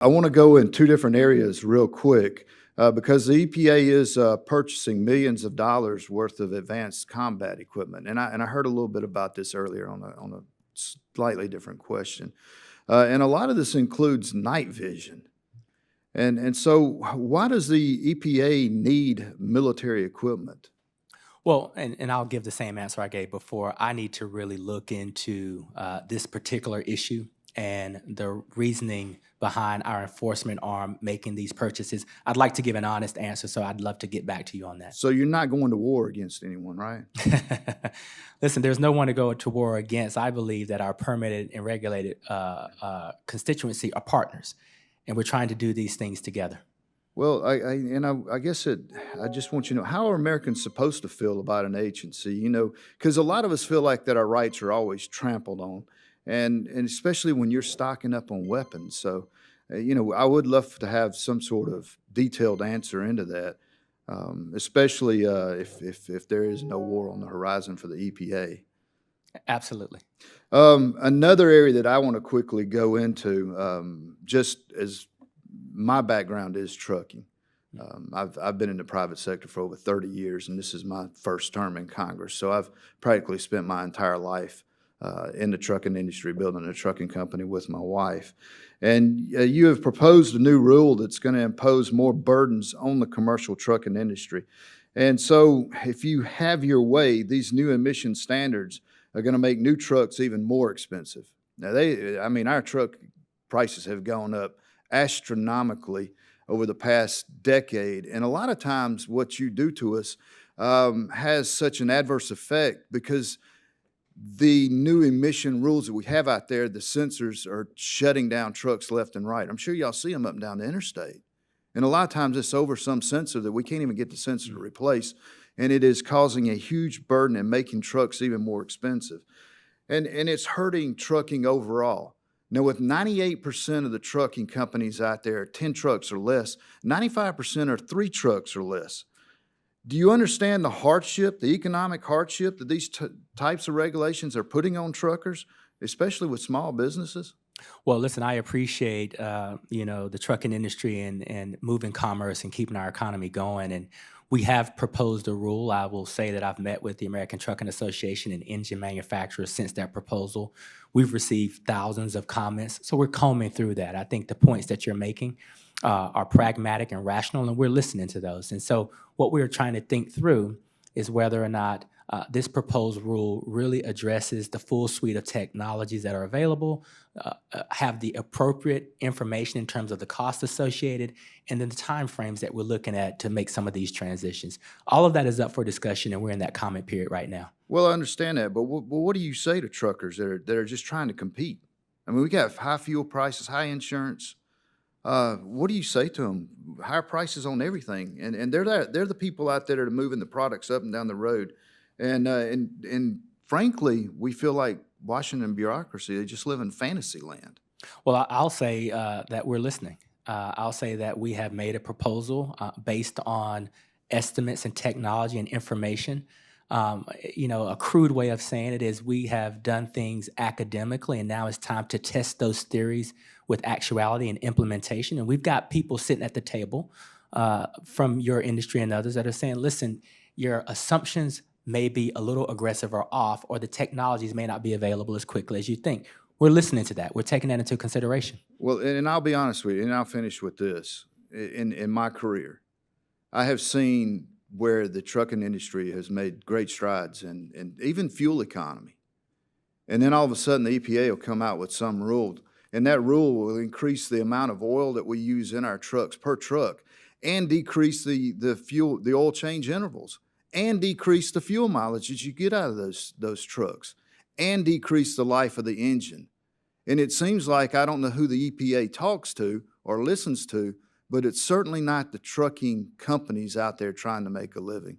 I want to go in two different areas real quick because the EPA is purchasing millions of dollars worth of advanced combat equipment, and I heard a little bit about this earlier on a slightly different question, and a lot of this includes night vision, and so why does the EPA need military equipment? Well, and I'll give the same answer I gave before. I need to really look into this particular issue and the reasoning behind our enforcement arm making these purchases. I'd like to give an honest answer, so I'd love to get back to you on that. So you're not going to war against anyone, right? Listen, there's no one to go to war against. I believe that our permitted and regulated constituency are partners, and we're trying to do these things together. Well, I guess I just want you to know, how are Americans supposed to feel about an agency? Because a lot of us feel like that our rights are always trampled on, and especially when you're stocking up on weapons. So, I would love to have some sort of detailed answer into that, especially if there is no war on the horizon for the EPA. Absolutely. Another area that I want to quickly go into, just as my background is trucking. I've been in the private sector for over 30 years, and this is my first term in Congress. So I've practically spent my entire life in the trucking industry, building a trucking company with my wife. And you have proposed a new rule that's going to impose more burdens on the commercial trucking industry. And so, if you have your way, these new emission standards are going to make new trucks even more expensive. Now, our truck prices have gone up astronomically over the past decade. And a lot of times, what you do to us has such an adverse effect because the new emission rules that we have out there, the sensors are shutting down trucks left and right. I'm sure y'all see them up and down the interstate. And a lot of times it's over some sensor that we can't even get the sensor to replace. And it is causing a huge burden and making trucks even more expensive. And it's hurting trucking overall. Now, with 98% of the trucking companies out there, 10 trucks or less, 95% are 3 trucks or less. Do you understand the hardship, the economic hardship that these types of regulations are putting on truckers, especially with small businesses? Well, listen, I appreciate the trucking industry and moving commerce and keeping our economy going. And we have proposed a rule. I will say that I've met with the American Trucking Association and engine manufacturers since that proposal. We've received thousands of comments, so we're combing through that. I think the points that you're making are pragmatic and rational, and we're listening to those. And so, what we're trying to think through is whether or not this proposed rule really addresses the full suite of technologies that are available, have the appropriate information in terms of the cost associated, and then the timeframes that we're looking at to make some of these transitions. All of that is up for discussion, and we're in that comment period right now. Well, I understand that, but what do you say to truckers that are just trying to compete? I mean, we got high fuel prices, high insurance. What do you say to them? Higher prices on everything, and they're the people out there that are moving the products up and down the road, and frankly, we feel like Washington bureaucracy. They just live in fantasy land. Well, I'll say that we're listening. I'll say that we have made a proposal based on estimates and technology and information. A crude way of saying it is we have done things academically, and now it's time to test those theories with actuality and implementation. And we've got people sitting at the table from your industry and others that are saying, listen, your assumptions may be a little aggressive or off, or the technologies may not be available as quickly as you think. We're listening to that. We're taking that into consideration. Well, and I'll be honest with you, and I'll finish with this. In my career, I have seen where the trucking industry has made great strides and even fuel economy. And then all of a sudden the EPA will come out with some rule, and that rule will increase the amount of oil that we use in our trucks per truck and decrease the oil change intervals and decrease the fuel mileage that you get out of those trucks and decrease the life of the engine. And it seems like I don't know who the EPA talks to or listens to, but it's certainly not the trucking companies out there trying to make a living.